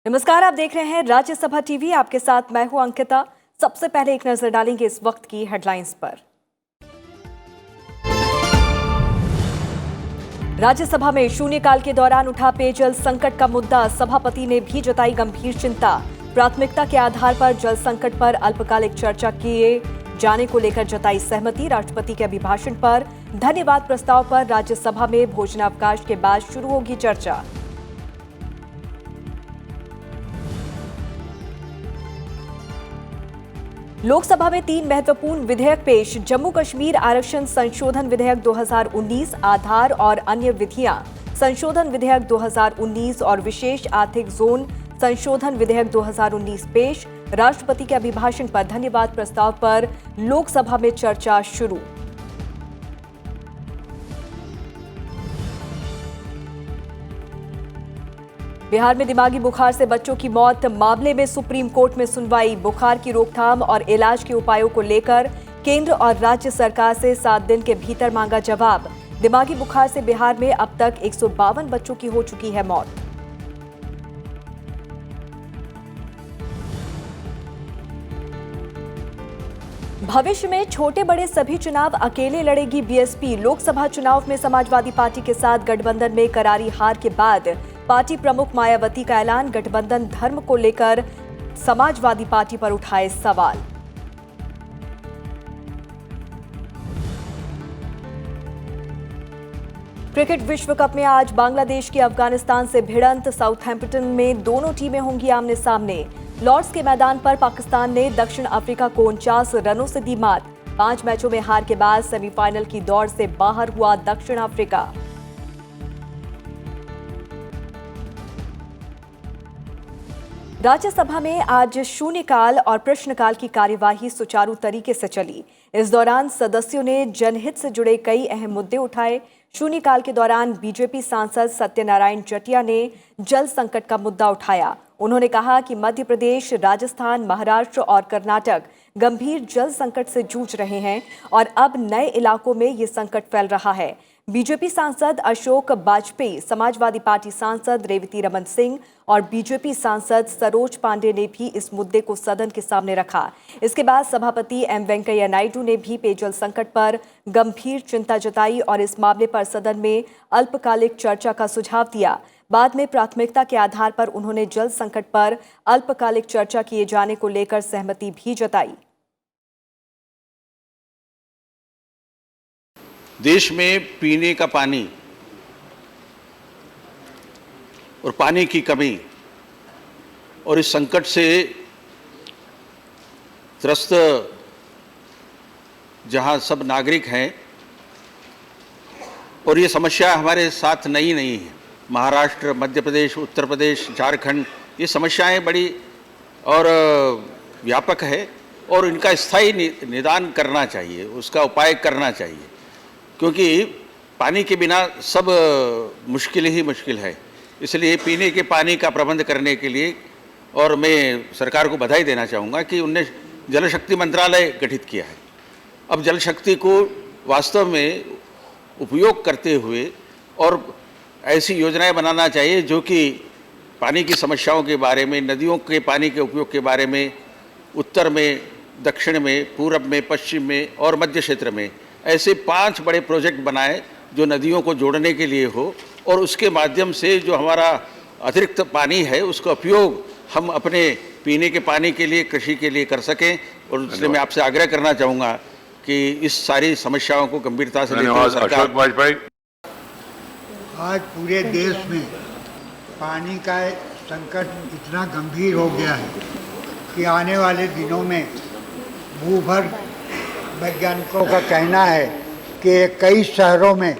नमस्कार, आप देख रहे हैं राज्यसभा टीवी। आपके साथ मैं हूं अंकिता। सबसे पहले एक नजर डालेंगे इस वक्त की हेडलाइंस पर। राज्यसभा में शून्यकाल के दौरान उठा पेयजल संकट का मुद्दा। सभापति ने भी जताई गंभीर चिंता। प्राथमिकता के आधार पर जल संकट पर अल्पकालिक चर्चा किए जाने को लेकर जताई सहमति। राष्ट्रपति के अभिभाषण पर धन्यवाद प्रस्ताव पर राज्यसभा में भोजनावकाश के बाद शुरू होगी चर्चा। लोकसभा में 3 महत्वपूर्ण विधेयक पेश। जम्मू कश्मीर आरक्षण संशोधन विधेयक 2019, आधार और अन्य विधियां संशोधन विधेयक 2019 और विशेष आर्थिक जोन संशोधन विधेयक 2019 पेश। राष्ट्रपति के अभिभाषण पर धन्यवाद प्रस्ताव पर लोकसभा में चर्चा शुरू। बिहार में दिमागी बुखार से बच्चों की मौत मामले में सुप्रीम कोर्ट में सुनवाई। बुखार की रोकथाम और इलाज के उपायों को लेकर केंद्र और राज्य सरकार से 7 दिन के भीतर मांगा जवाब। दिमागी बुखार से बिहार में अब तक 152 बच्चों की हो चुकी है मौत। भविष्य में छोटे बड़े सभी चुनाव अकेले लड़ेगी बीएसपी। लोकसभा चुनाव में समाजवादी पार्टी के साथ गठबंधन में करारी हार के बाद पार्टी प्रमुख मायावती का ऐलान। गठबंधन धर्म को लेकर समाजवादी पार्टी पर उठाए सवाल। क्रिकेट विश्व कप में आज बांग्लादेश की अफगानिस्तान से भिड़ंत। साउथहैम्पटन में दोनों टीमें होंगी आमने सामने। लॉर्ड्स के मैदान पर पाकिस्तान ने दक्षिण अफ्रीका को 49 रनों से दी मात। 5 मैचों में हार के बाद सेमीफाइनल की दौड़ से बाहर हुआ दक्षिण अफ्रीका। राज्यसभा में आज शून्यकाल और प्रश्नकाल की कार्यवाही सुचारू तरीके से चली। इस दौरान सदस्यों ने जनहित से जुड़े कई अहम मुद्दे उठाए। शून्यकाल के दौरान बीजेपी सांसद सत्यनारायण जटिया ने जल संकट का मुद्दा उठाया। उन्होंने कहा कि मध्य प्रदेश, राजस्थान, महाराष्ट्र और कर्नाटक गंभीर जल संकट से जूझ रहे हैं और अब नए इलाकों में ये संकट फैल रहा है। बीजेपी सांसद अशोक बाजपेयी, समाजवादी पार्टी सांसद रेवती रमन सिंह और बीजेपी सांसद सरोज पांडे ने भी इस मुद्दे को सदन के सामने रखा। इसके बाद सभापति एम वेंकैया नायडू ने भी पेयजल संकट पर गंभीर चिंता जताई और इस मामले पर सदन में अल्पकालिक चर्चा का सुझाव दिया। बाद में प्राथमिकता के आधार पर उन्होंने जल संकट पर अल्पकालिक चर्चा किए जाने को लेकर सहमति भी जताई। देश में पीने का पानी और पानी की कमी और इस संकट से त्रस्त जहां सब नागरिक हैं, और ये समस्या हमारे साथ नई नहीं है। महाराष्ट्र, मध्य प्रदेश, उत्तर प्रदेश, झारखंड, ये समस्याएं बड़ी और व्यापक है और इनका स्थायी निदान करना चाहिए, उसका उपाय करना चाहिए, क्योंकि पानी के बिना सब मुश्किल ही मुश्किल है। इसलिए पीने के पानी का प्रबंध करने के लिए, और मैं सरकार को बधाई देना चाहूँगा कि उनने जल शक्ति मंत्रालय गठित किया है। अब जल शक्ति को वास्तव में उपयोग करते हुए और ऐसी योजनाएं बनाना चाहिए जो कि पानी की समस्याओं के बारे में, नदियों के पानी के उपयोग के बारे में उत्तर में, दक्षिण में, पूरब में, पश्चिम में और मध्य क्षेत्र में ऐसे 5 बड़े प्रोजेक्ट बनाए जो नदियों को जोड़ने के लिए हो, और उसके माध्यम से जो हमारा अतिरिक्त पानी है उसका उपयोग हम अपने पीने के पानी के लिए, कृषि के लिए कर सकें। और इसलिए मैं आपसे आग्रह करना चाहूँगा कि इस सारी समस्याओं को गंभीरता से लेते हुए सरकार। आज पूरे देश में पानी का संकट इतना गंभीर हो गया है कि आने वाले दिनों में भूगर्भ वैज्ञानिकों का कहना है कि कई शहरों में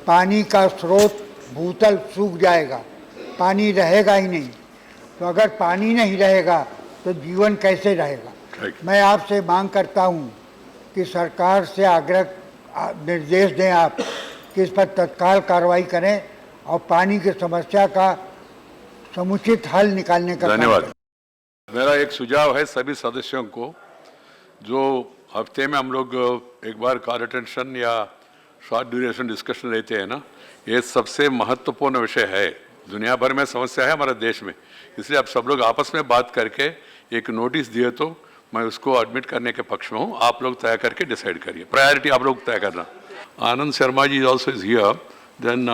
पानी का स्रोत भूतल सूख जाएगा, पानी रहेगा ही नहीं। तो अगर पानी नहीं रहेगा तो जीवन कैसे रहेगा। मैं आपसे मांग करता हूं कि सरकार से निर्देश दें आप कि इस पर तत्काल कार्रवाई करें और पानी की समस्या का समुचित हल निकालने का। धन्यवाद। मेरा एक सुझाव है सभी सदस्यों को, जो हफ्ते में हम लोग एक बार कॉल अटेंशन या शॉर्ट ड्यूरेशन डिस्कशन लेते हैं ना, ये सबसे महत्वपूर्ण विषय है। दुनिया भर में समस्या है हमारे देश में, इसलिए आप सब लोग आपस में बात करके एक नोटिस दिए तो मैं उसको एडमिट करने के पक्ष में हूँ। आप लोग तय करके डिसाइड करिए, प्रायोरिटी आप लोग तय करना। Anand Sharma ji also is here, then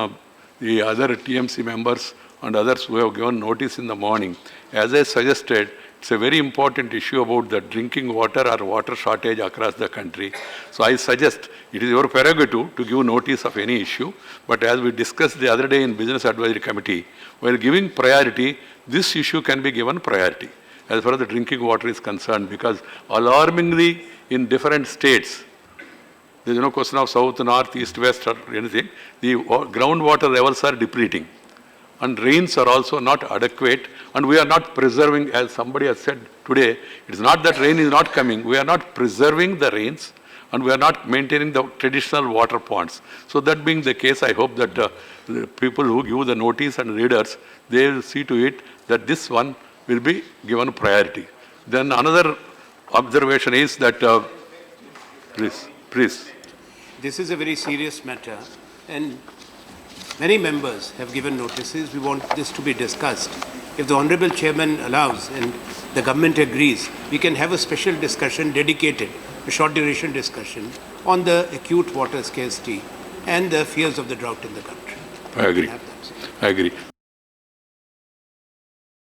the other TMC members and others who have given notice in the morning. As I suggested, it's a very important issue about the drinking water or water shortage across the country. So I suggest it is your prerogative to give notice of any issue, but as we discussed the other day in Business Advisory Committee, while giving priority, this issue can be given priority as far as the drinking water is concerned, because alarmingly in different states, there is no question of south, north, east, west or anything, the groundwater levels are depleting and rains are also not adequate, and we are not preserving, as somebody has said today, it is not that rain is not coming, we are not preserving the rains and we are not maintaining the traditional water ponds. So that being the case, I hope that the people who give the notice and readers, they will see to it that this one will be given priority. Then another observation is that, please. This is a very serious matter, and many members have given notices. We want this to be discussed. If the Honorable Chairman allows and the government agrees, we can have a special discussion dedicated, a short duration discussion on the acute water scarcity and the fears of the drought in the country. I agree. I agree.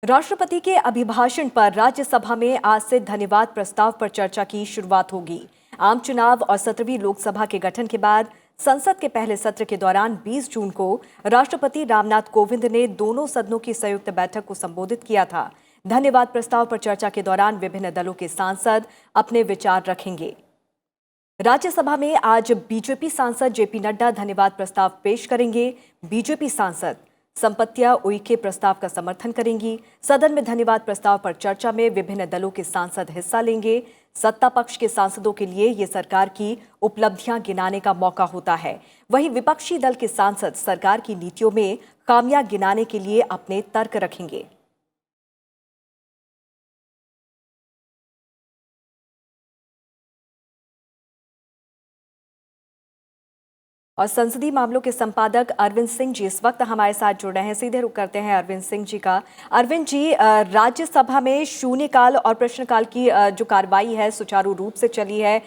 राष्ट्रपति के अभिभाषण पर राज्यसभा में आज से धन्यवाद प्रस्ताव पर चर्चा की शुरुआत होगी। आम चुनाव और 17वीं लोकसभा के गठन के बाद संसद के पहले सत्र के दौरान 20 जून को राष्ट्रपति रामनाथ कोविंद ने दोनों सदनों की संयुक्त बैठक को संबोधित किया था। धन्यवाद प्रस्ताव पर चर्चा के दौरान विभिन्न दलों के सांसद अपने विचार रखेंगे। राज्यसभा में आज बीजेपी सांसद जेपी नड्डा धन्यवाद प्रस्ताव पेश करेंगे। बीजेपी सांसद संपत्तिया उइके प्रस्ताव का समर्थन करेंगी। सदन में धन्यवाद प्रस्ताव पर चर्चा में विभिन्न दलों के सांसद हिस्सा लेंगे। सत्ता पक्ष के सांसदों के लिए ये सरकार की उपलब्धियां गिनाने का मौका होता है, वहीं विपक्षी दल के सांसद सरकार की नीतियों में खामियां गिनाने के लिए अपने तर्क रखेंगे। और संसदीय मामलों के संपादक अरविंद सिंह जी इस वक्त हमारे साथ जुड़ रहे हैं। सीधे रुख करते हैं अरविंद सिंह जी का। अरविंद जी, राज्यसभा में शून्यकाल और प्रश्नकाल की जो कार्रवाई है सुचारू रूप से चली है।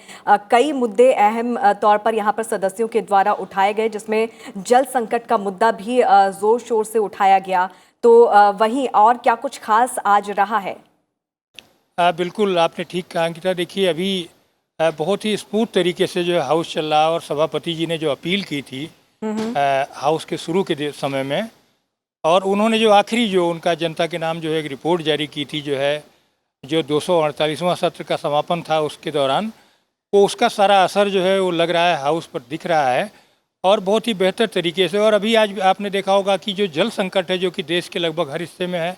कई मुद्दे अहम तौर पर यहां पर सदस्यों के द्वारा उठाए गए, जिसमें जल संकट का मुद्दा भी जोर शोर से उठाया गया। तो वहीं और क्या कुछ खास आज रहा है? बिल्कुल, आपने ठीक कहा अंकिता। देखिए, अभी बहुत ही स्मूथ तरीके से जो है हाउस चल रहा, और सभापति जी ने जो अपील की थी हाउस के शुरू के समय में, और उन्होंने जो आखिरी जो उनका जनता के नाम जो है एक रिपोर्ट जारी की थी, जो है जो 248वां सत्र का समापन था उसके दौरान, वो उसका सारा असर जो है वो लग रहा है हाउस पर दिख रहा है, और बहुत ही बेहतर तरीके से। और अभी आज आपने देखा होगा कि जो जल संकट है जो कि देश के लगभग हर हिस्से में है,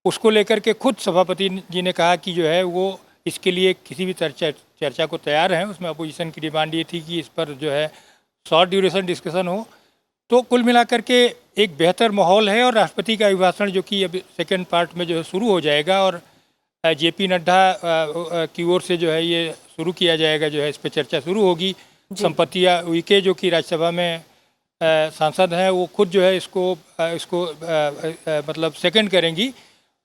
उसको लेकर के खुद सभापति जी ने कहा कि जो है वो इसके लिए किसी भी चर्चा को तैयार हैं। उसमें अपोजिशन की डिमांड ये थी कि इस पर जो है शॉर्ट ड्यूरेशन डिस्कशन हो। तो कुल मिलाकर के एक बेहतर माहौल है, और राष्ट्रपति का अभिभाषण जो कि अब सेकेंड पार्ट में जो है शुरू हो जाएगा, और जेपी नड्डा की ओर से जो है ये शुरू किया जाएगा, जो है इस पर चर्चा शुरू होगी। संपत्तिया उइके जो कि राज्यसभा में सांसद हैं, वो खुद जो है इसको मतलब सेकंड करेंगी।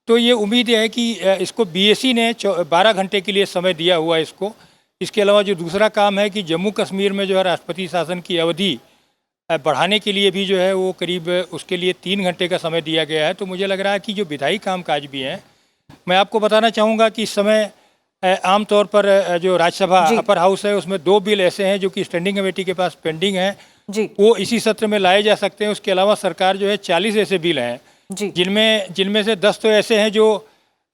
तो ये उम्मीद है कि इसको बीएससी ने 12 घंटे के लिए समय दिया हुआ है इसको। इसके अलावा जो दूसरा काम है कि जम्मू कश्मीर में जो है राष्ट्रपति शासन की अवधि बढ़ाने के लिए भी जो है वो करीब उसके लिए 3 घंटे का समय दिया गया है। तो मुझे लग रहा है कि जो विधायी कामकाज भी हैं, मैं आपको बताना चाहूँगा कि इस समय आमतौर पर जो राज्यसभा अपर हाउस है उसमें 2 बिल ऐसे हैं जो कि स्टैंडिंग कमेटी के पास पेंडिंग हैं, वो इसी सत्र में लाए जा सकते हैं। उसके अलावा सरकार जो है 40 ऐसे बिल हैं जिनमें से 10 तो ऐसे हैं जो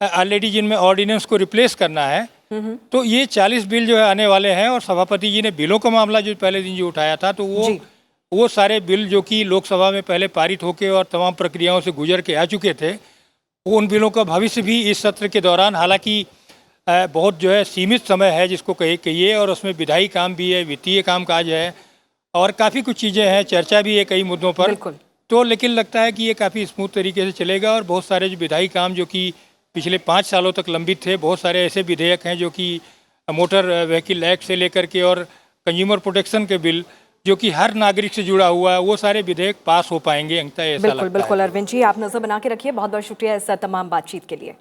ऑलरेडी जिनमें ऑर्डिनेंस को रिप्लेस करना है। तो ये 40 बिल जो है आने वाले हैं, और सभापति जी ने बिलों का मामला जो पहले दिन जो उठाया था, तो वो सारे बिल जो कि लोकसभा में पहले पारित होकर और तमाम प्रक्रियाओं से गुजर के आ चुके थे, वो उन बिलों का भविष्य भी इस सत्र के दौरान, हालांकि बहुत जो है सीमित समय है जिसको कहिए, और उसमें विधायी काम भी है, वित्तीय कामकाज है, और काफ़ी कुछ चीज़ें हैं, चर्चा भी है कई मुद्दों पर। तो लेकिन लगता है कि ये काफ़ी स्मूथ तरीके से चलेगा, और बहुत सारे जो विधायी काम जो कि पिछले 5 सालों तक लंबित थे, बहुत सारे ऐसे विधेयक हैं जो कि मोटर व्हीकल एक्ट से लेकर के और कंज्यूमर प्रोटेक्शन के बिल, जो कि हर नागरिक से जुड़ा हुआ है, वो सारे विधेयक पास हो पाएंगे। अंततः ऐसा बिल्कुल लगता बिल्कुल है। अरविंद जी, आप नजर बना के रखिए। बहुत बहुत शुक्रिया इस तमाम बातचीत के लिए।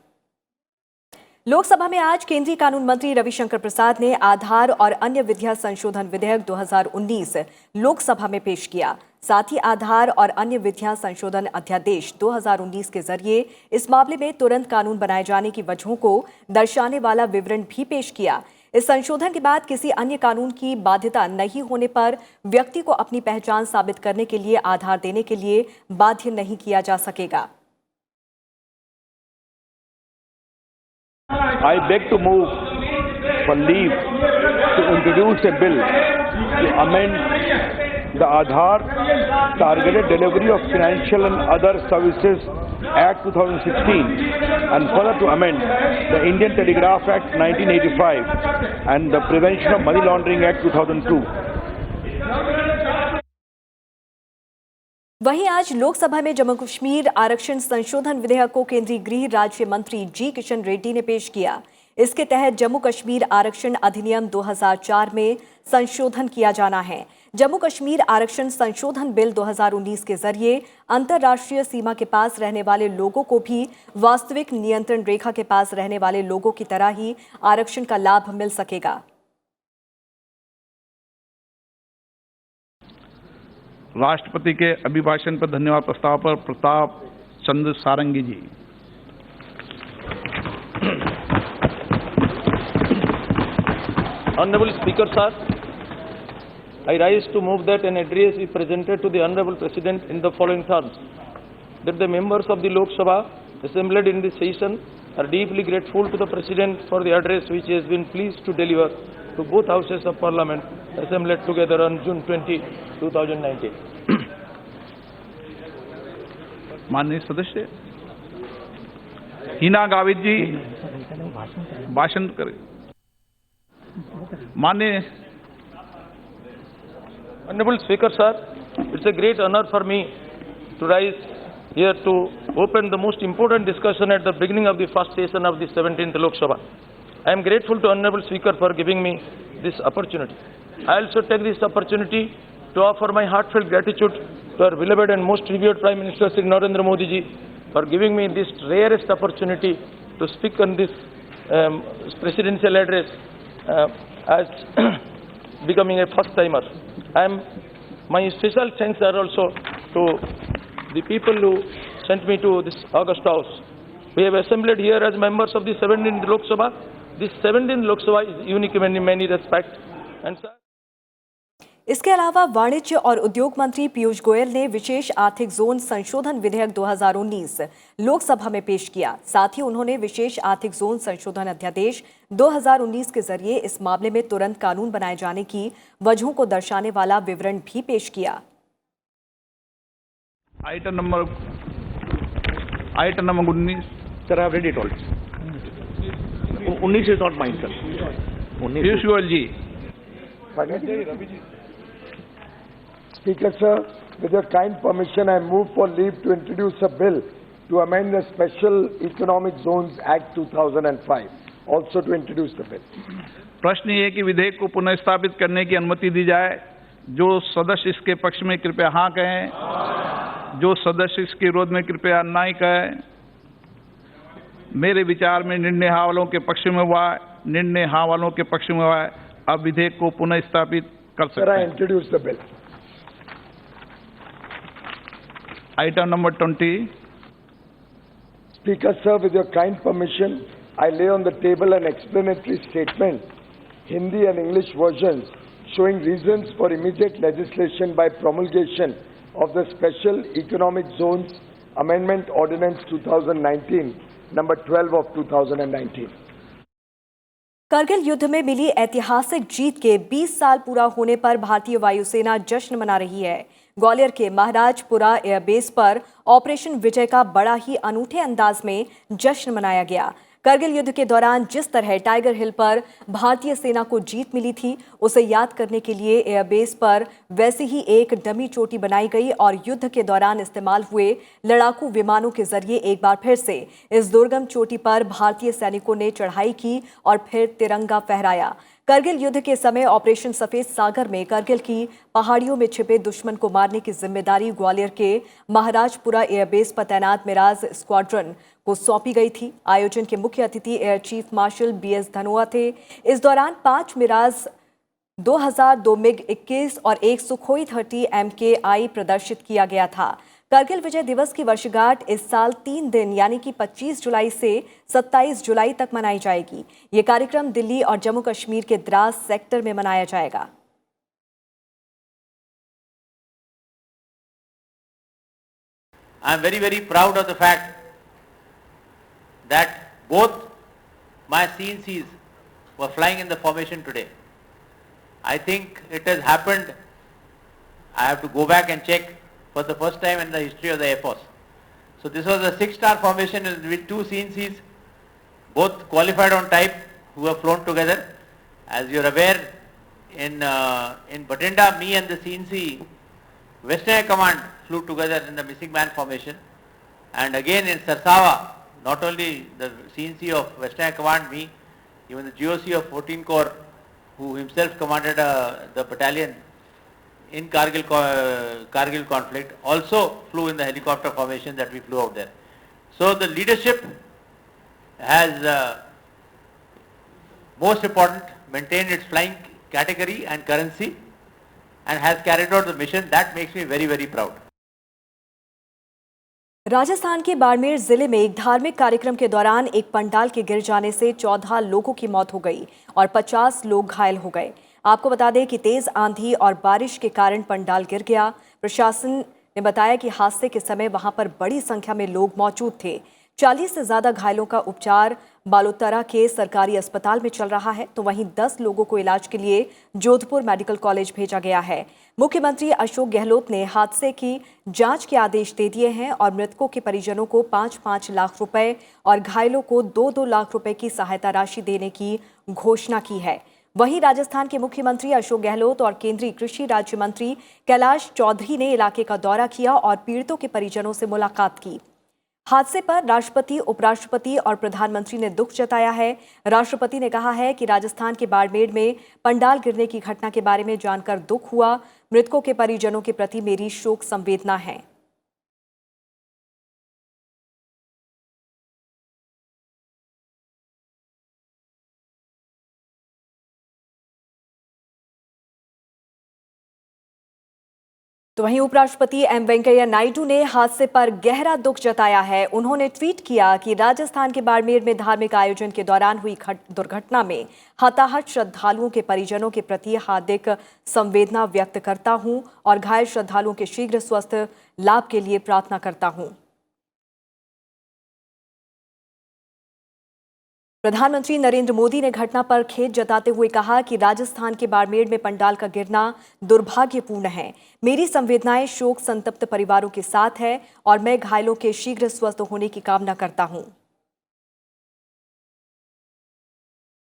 लोकसभा में आज केंद्रीय कानून मंत्री रविशंकर प्रसाद ने आधार और अन्य विधियां संशोधन विधेयक 2019 लोकसभा में पेश किया। साथ ही आधार और अन्य विधियां संशोधन अध्यादेश 2019 के जरिए इस मामले में तुरंत कानून बनाए जाने की वजहों को दर्शाने वाला विवरण भी पेश किया। इस संशोधन के बाद किसी अन्य कानून की बाध्यता नहीं होने पर व्यक्ति को अपनी पहचान साबित करने के लिए आधार देने के लिए बाध्य नहीं किया जा सकेगा। I beg to move for leave to introduce a bill to amend the Aadhaar Targeted Delivery of Financial and Other Services Act 2016 and further to amend the Indian Telegraph Act 1985 and the Prevention of Money Laundering Act 2002. वहीं आज लोकसभा में जम्मू कश्मीर आरक्षण संशोधन विधेयक को केंद्रीय गृह राज्य मंत्री जी किशन रेड्डी ने पेश किया। इसके तहत जम्मू कश्मीर आरक्षण अधिनियम 2004 में संशोधन किया जाना है। जम्मू कश्मीर आरक्षण संशोधन बिल 2019 के जरिए अंतर्राष्ट्रीय सीमा के पास रहने वाले लोगों को भी वास्तविक नियंत्रण रेखा के पास रहने वाले लोगों की तरह ही आरक्षण का लाभ मिल सकेगा। राष्ट्रपति के अभिभाषण पर धन्यवाद प्रस्ताव पर प्रताप चंद्र सारंगी जी। Honorable Speaker, sir, I rise to move that an address be presented to the Honorable President in the following terms. That the members of the Lok Sabha assembled in this session are deeply grateful to the President for the address which he has been pleased to deliver to both houses of Parliament assembled together on June 20, 2019. माननीय सदस्य हिना गावित जी भाषण करें। माननीय Honorable Speaker, sir, it's a great honor for me to rise here to open the most important discussion at the beginning of the first session of the 17th Lok Sabha. I am grateful to Honorable Speaker for giving me this opportunity. I also take this opportunity to offer my heartfelt gratitude to our beloved and most revered Prime Minister Shri Narendra Modi ji for giving me this rarest opportunity to speak on this presidential address as becoming a first timer. My special thanks are also to the people who sent me to this August House. We have assembled here as members of the 17th Lok Sabha. This 17th Lok Sabha is unique in many respects. And sir, इसके अलावा वाणिज्य और उद्योग मंत्री पीयूष गोयल ने विशेष आर्थिक zone संशोधन विधेयक 2019 लोकसभा में पेश किया। साथ ही उन्होंने विशेष आर्थिक जोन संशोधन अध्यादेश 2019 के जरिए इस मामले में तुरंत कानून बनाए जाने की वजहों को दर्शाने वाला विवरण भी पेश किया। Item number 19। sir, I have read it all. 19 is not mine, sir. Piyush Goyal ji. Speaker, sir, with your kind permission, I move for leave to introduce a bill to amend the Special Economic Zones Act 2005. Also to introduce the bill. प्रश्न ये है कि विधेयक को पुनः स्थापित करने की अनुमति दी जाए। जो सदस्य इसके पक्ष में कृपया हाँ कहें, जो सदस्य इसके विरोध में कृपया नहीं कहें। मेरे विचार में निर्णय हाँ वालों के पक्ष में हुआ है, निर्णय हाँ वालों के पक्ष में हुआ है। अब विधेयक को पुनः स्थापित कर सकते Sir, I हैं। introduce the bill. Item number 20। Speaker, sir, with your kind permission, I lay on the table an explanatory statement, Hindi and English versions, showing reasons for immediate legislation by promulgation of the Special Economic Zones Amendment Ordinance 2019, number 12 of 2019. Kargil युद्ध में मिली ऐतिहासिक जीत के 20 साल पूरा होने पर भारतीय वायुसेना जश्न मना रही है। ग्वालियर के महाराजपुरा एयरबेस पर ऑपरेशन विजय का बड़ा ही अनूठे अंदाज में जश्न मनाया गया। करगिल युद्ध के दौरान जिस तरह टाइगर हिल पर भारतीय सेना को जीत मिली थी, उसे याद करने के लिए एयरबेस पर वैसी ही एक डमी चोटी बनाई गई और युद्ध के दौरान इस्तेमाल हुए लड़ाकू विमानों के जरिए एक बार फिर से इस दुर्गम चोटी पर भारतीय सैनिकों ने चढ़ाई की और फिर तिरंगा फहराया। करगिल युद्ध के समय ऑपरेशन सफेद सागर में करगिल की पहाड़ियों में छिपे दुश्मन को मारने की जिम्मेदारी ग्वालियर के महाराजपुरा एयरबेस पर तैनात मिराज स्क्वाड्रन को सौंपी गई थी। आयोजन के मुख्य अतिथि air chief marshal BS Dhanoa थे। इस दौरान 5 मिराज 2002 MiG-21 और एक सुखोई 30 MKI प्रदर्शित किया गया था। करगिल विजय दिवस की वर्षगांठ इस साल 3 दिन यानी कि 25 जुलाई से 27 जुलाई तक मनाई जाएगी। ये कार्यक्रम दिल्ली और जम्मू कश्मीर के द्रास सेक्टर में मनाया जाएगा। I am very, very proud of the fact that both my CNCs were flying in the formation today. I think it has happened, I have to go back and check, for the first time in the history of the Air Force. So this was a 6-star formation with 2 CNCs, both qualified on type, who have flown together. As you are aware, in Bathinda, me and the CNC Western Air Command flew together in the missing man formation. And again in Sarsawa, not only the CNC of Western Air Command, me, even the GOC of 14 Corps, who himself commanded the battalion in Kargil conflict, also flew in the helicopter formation that we flew out there. So the leadership has, most important, maintained its flying category and currency and has carried out the mission. That makes me very, very proud. Rajasthan के बाड़मेर जिले में एक धार्मिक कार्यक्रम के दौरान एक पंडाल के गिर जाने से 14 लोगों की मौत हो गई और 50 लोग घायल हो गए। आपको बता दें कि तेज आंधी और बारिश के कारण पंडाल गिर गया। प्रशासन ने बताया कि हादसे के समय वहां पर बड़ी संख्या में लोग मौजूद थे। 40 से ज्यादा घायलों का उपचार बालोतरा के सरकारी अस्पताल में चल रहा है, तो वहीं 10 लोगों को इलाज के लिए जोधपुर मेडिकल कॉलेज भेजा गया है। मुख्यमंत्री अशोक गहलोत ने हादसे की जांच के आदेश दे दिए हैं और मृतकों के परिजनों को 5-5 लाख रुपए और घायलों को 2-2 लाख रुपए की सहायता राशि देने की घोषणा की है। वहीं राजस्थान के मुख्यमंत्री अशोक गहलोत और केंद्रीय कृषि राज्य मंत्री कैलाश चौधरी ने इलाके का दौरा किया और पीड़ितों के परिजनों से मुलाकात की। हादसे पर राष्ट्रपति, उपराष्ट्रपति और प्रधानमंत्री ने दुख जताया है। राष्ट्रपति ने कहा है कि राजस्थान के बाड़मेर में पंडाल गिरने की घटना के बारे में जानकर दुख हुआ। मृतकों के परिजनों के प्रति मेरी शोक संवेदना है। तो वहीं उपराष्ट्रपति एम वेंकैया नायडू ने हादसे पर गहरा दुख जताया है। उन्होंने ट्वीट किया कि राजस्थान के बाड़मेर में धार्मिक आयोजन के दौरान हुई दुर्घटना में हताहत श्रद्धालुओं के परिजनों के प्रति हार्दिक संवेदना व्यक्त करता हूं और घायल श्रद्धालुओं के शीघ्र स्वस्थ लाभ के लिए प्रार्थना करता हूं। प्रधानमंत्री नरेंद्र मोदी ने घटना पर खेद जताते हुए कहा कि राजस्थान के बाड़मेर में पंडाल का गिरना दुर्भाग्यपूर्ण है। मेरी संवेदनाएं शोक संतप्त परिवारों के साथ है और मैं घायलों के शीघ्र स्वस्थ होने की कामना करता हूं।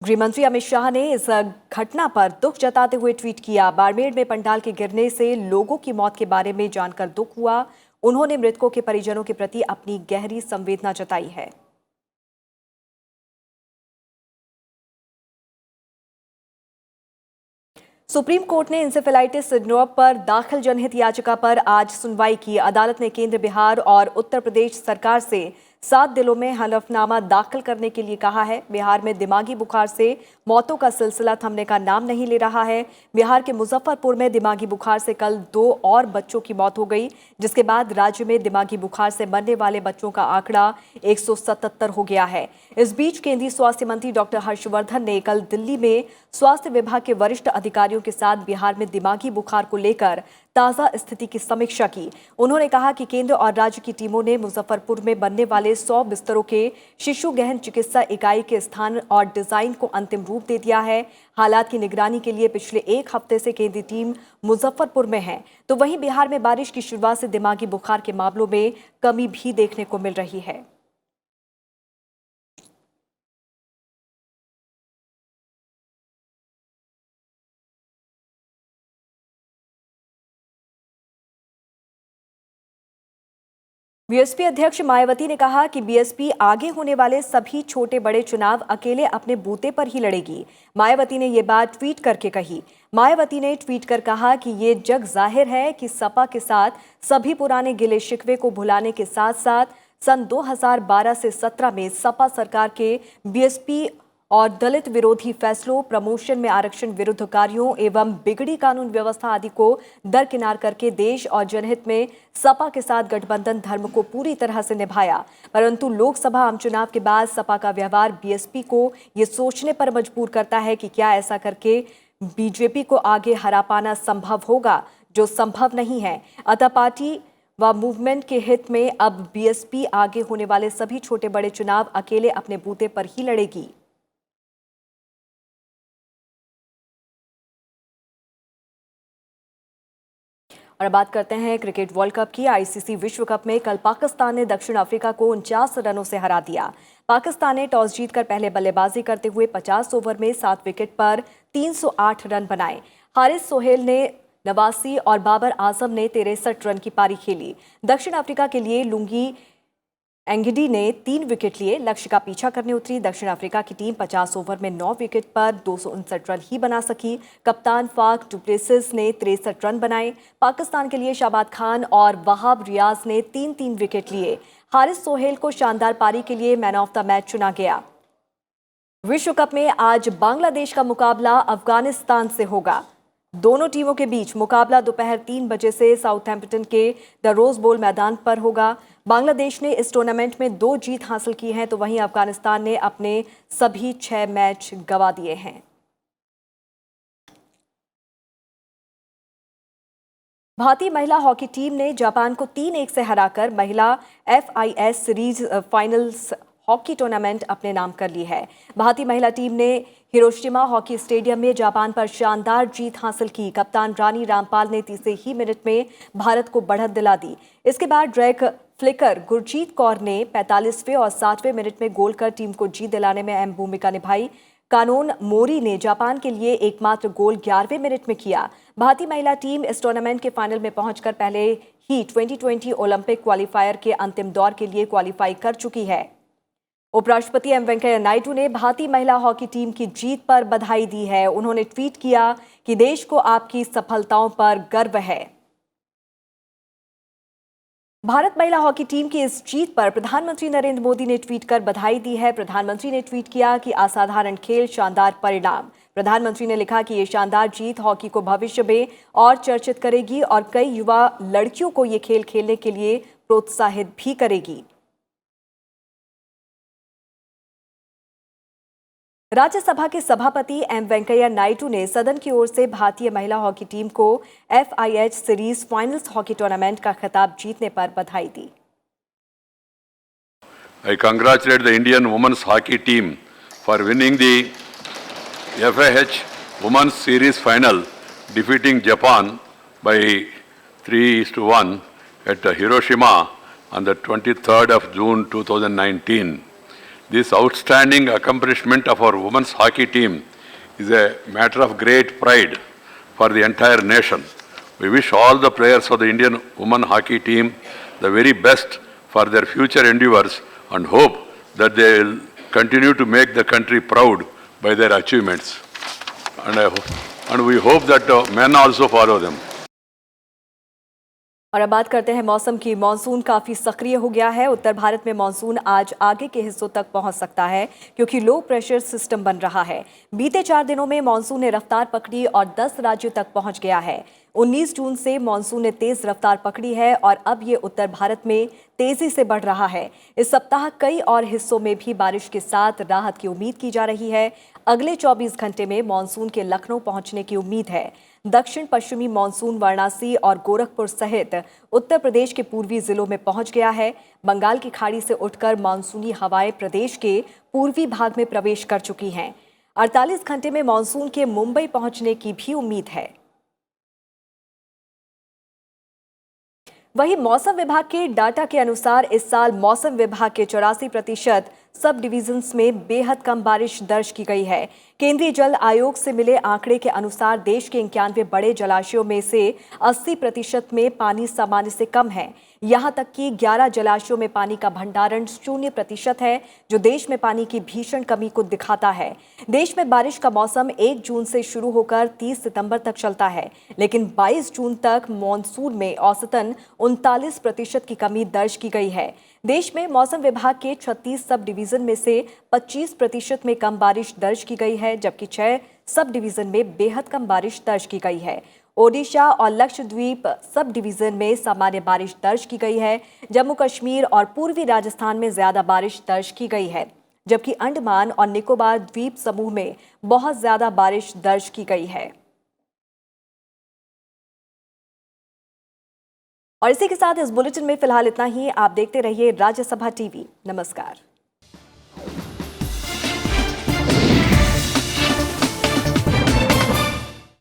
गृहमंत्री अमित शाह ने इस घटना पर दुख जताते हुए ट्वीट किया। बाड़मेर में पंडाल के गिरने से लोगों की मौत के बारे में जानकर दुख हुआ। उन्होंने मृतकों के परिजनों के प्रति अपनी गहरी संवेदना जताई है। सुप्रीम कोर्ट ने इंसेफेलाइटिस सिंड्रोम पर दाखिल जनहित याचिका पर आज सुनवाई की। अदालत ने केंद्र, बिहार और उत्तर प्रदेश सरकार से 7 दिनों में हलफनामा दाखिल करने के लिए कहा है। बिहार में दिमागी बुखार से मौतों का सिलसिला थमने का नाम नहीं ले रहा है। बिहार के मुजफ्फरपुर में दिमागी बुखार से कल 2 और बच्चों की मौत हो गई, जिसके बाद राज्य में दिमागी बुखार से मरने वाले बच्चों का आंकड़ा 177 हो गया है। इस बीच केंद्रीय स्वास्थ्य मंत्री डॉक्टर हर्षवर्धन ने कल दिल्ली में स्वास्थ्य विभाग के वरिष्ठ अधिकारियों के साथ बिहार में दिमागी बुखार को लेकर ताजा स्थिति की समीक्षा की। उन्होंने कहा कि केंद्र और राज्य की टीमों ने मुजफ्फरपुर में बनने वाले 100 बिस्तरों के शिशु गहन चिकित्सा इकाई के स्थान और डिजाइन को अंतिम रूप दे दिया है। हालात की निगरानी के लिए पिछले 1 हफ्ते से केंद्रीय टीम मुजफ्फरपुर में है। तो वहीं बिहार में बारिश की शुरुआत से दिमागी बुखार के मामलों में कमी भी देखने को मिल रही है। बीएसपी अध्यक्ष मायावती ने कहा कि बीएसपी आगे होने वाले सभी छोटे बड़े चुनाव अकेले अपने बूते पर ही लड़ेगी। मायावती ने ये बात ट्वीट करके कही। मायावती ने ट्वीट कर कहा कि ये जग जाहिर है कि सपा के साथ सभी पुराने गिले शिकवे को भुलाने के साथ साथ सन 2012 से 17 में सपा सरकार के बीएसपी और दलित विरोधी फैसलों, प्रमोशन में आरक्षण विरुद्ध कार्यों एवं बिगड़ी कानून व्यवस्था आदि को दरकिनार करके देश और जनहित में सपा के साथ गठबंधन धर्म को पूरी तरह से निभाया। परंतु लोकसभा आम चुनाव के बाद सपा का व्यवहार बीएसपी को ये सोचने पर मजबूर करता है कि क्या ऐसा करके बीजेपी को आगे हरा पाना संभव होगा, जो संभव नहीं है। अतः पार्टी व मूवमेंट के हित में अब बीएसपी आगे होने वाले सभी छोटे बड़े चुनाव अकेले अपने बूते पर ही लड़ेगी। और अब बात करते हैं क्रिकेट वर्ल्ड कप की। आईसीसी विश्व कप में कल पाकिस्तान ने दक्षिण अफ्रीका को 49 रनों से हरा दिया। पाकिस्तान ने टॉस जीतकर पहले बल्लेबाजी करते हुए 50 ओवर में 7 विकेट पर 308 रन बनाए। हारिस सोहेल ने 89 और बाबर आजम ने 63 रन की पारी खेली। दक्षिण अफ्रीका के लिए लुंगी एंगिडी ने 3 विकेट लिए। लक्ष्य का पीछा करने उतरी दक्षिण अफ्रीका की टीम 50 ओवर में 9 विकेट पर 259 रन ही बना सकी। कप्तान फाफ डुप्लेसिस ने 63 रन बनाए। पाकिस्तान के लिए शाबाद खान और वहाब रियाज ने 3-3 विकेट लिए। हारिस सोहेल को शानदार पारी के लिए मैन ऑफ द मैच चुना गया। विश्व कप में आज बांग्लादेश का मुकाबला अफगानिस्तान से होगा। दोनों टीमों के बीच मुकाबला दोपहर 3 बजे से साउथहैम्पटन के द रोज बोल मैदान पर होगा। बांग्लादेश ने इस टूर्नामेंट में 2 जीत हासिल की है, तो वहीं अफगानिस्तान ने अपने सभी 6 मैच गंवा दिए हैं। भारतीय महिला हॉकी टीम ने जापान को 3-1 से हराकर महिला FIS series finals hockey tournament अपने नाम कर ली है। भारतीय महिला टीम ने हिरोशिमा हॉकी स्टेडियम में जापान पर शानदार जीत हासिल की। कप्तान रानी रामपाल ने तीसरे ही मिनट में भारत को बढ़त दिला दी। इसके बाद ड्रैक फ्लिकर गुरजीत कौर ने 45वें और 60वें मिनट में गोल कर टीम को जीत दिलाने में अहम भूमिका निभाई। कानोन मोरी ने जापान के लिए एकमात्र गोल 11वें मिनट में किया। भारतीय महिला टीम इस टूर्नामेंट के फाइनल में पहुंचकर पहले ही 2020 ओलंपिक क्वालिफायर के अंतिम दौर के लिए क्वालिफाई कर चुकी है। उपराष्ट्रपति एम वेंकैया नायडू ने भारतीय महिला हॉकी टीम की जीत पर बधाई दी है। उन्होंने ट्वीट किया कि देश को आपकी सफलताओं पर गर्व है। भारत महिला हॉकी टीम की इस जीत पर प्रधानमंत्री नरेंद्र मोदी ने ट्वीट कर बधाई दी है। प्रधानमंत्री ने ट्वीट किया कि असाधारण खेल, शानदार परिणाम। प्रधानमंत्री ने लिखा कि ये शानदार जीत हॉकी को भविष्य में और चर्चित करेगी और कई युवा लड़कियों को ये खेल खेलने के लिए प्रोत्साहित भी करेगी। राज्यसभा के सभापति एम वेंकैया नायडू ने सदन की ओर से भारतीय महिला हॉकी टीम को FIH series finals hockey tournament का खिताब जीतने पर बधाई दी। I congratulate the Indian women's hockey team for winning the FIH Women's Series final, defeating Japan by 3-1 at Hiroshima on the 23rd of June 2019. This outstanding accomplishment of our women's hockey team is a matter of great pride for the entire nation. We wish all the players of the Indian women hockey team the very best for their future endeavors and hope that they will continue to make the country proud by their achievements. And we hope that men also follow them. और अब बात करते हैं मौसम की। Monsoon काफ़ी सक्रिय हो गया है। उत्तर भारत में मॉनसून आज आगे के हिस्सों तक पहुंच सकता है क्योंकि लो प्रेशर सिस्टम बन रहा है। बीते 4 दिनों में मॉनसून ने रफ्तार पकड़ी और 10 राज्यों तक पहुंच गया है। 19 जून से मॉनसून ने तेज रफ्तार पकड़ी है और अब ये उत्तर भारत में तेजी से बढ़ रहा है। इस सप्ताह कई और हिस्सों में भी बारिश के साथ राहत की उम्मीद की जा रही है। अगले 24 घंटे में मॉनसून के लखनऊ पहुंचने की उम्मीद है। दक्षिण पश्चिमी मॉनसून वाराणसी और गोरखपुर सहित उत्तर प्रदेश के पूर्वी जिलों में पहुंच गया है। बंगाल की खाड़ी से उठकर मानसूनी हवाएं प्रदेश के पूर्वी भाग में प्रवेश कर चुकी हैं। 48 घंटे में मॉनसून के मुंबई पहुंचने की भी उम्मीद है। वहीं मौसम विभाग के डाटा के अनुसार इस साल मौसम विभाग के 84% सब डिवीजन्स में बेहद कम बारिश दर्ज की गई है। केंद्रीय जल आयोग से मिले आंकड़े के अनुसार देश के 91 बड़े जलाशयों में से 80% में पानी सामान्य से कम है। यहां तक कि 11 जलाशयों में पानी का भंडारण 0% है, जो देश में पानी की भीषण कमी को दिखाता है। देश में बारिश का मौसम 1 जून से शुरू होकर 30 सितंबर तक चलता है, लेकिन 22 जून तक मॉनसून में औसतन 39% की कमी दर्ज की गई है। देश में मौसम विभाग के 36 सब डिवीजन में से 25% में कम बारिश दर्ज की गई है, जबकि 6 सब डिवीजन में बेहद कम बारिश दर्ज की गई है। ओडिशा और लक्षद्वीप सब डिवीजन में सामान्य बारिश दर्ज की गई है। जम्मू कश्मीर और पूर्वी राजस्थान में ज्यादा बारिश दर्ज की गई है, जबकि अंडमान और निकोबार द्वीप समूह में बहुत ज्यादा बारिश दर्ज की गई है। और इसी के साथ इस बुलेटिन में फिलहाल इतना ही। आप देखते रहिए राज्यसभा टीवी। नमस्कार।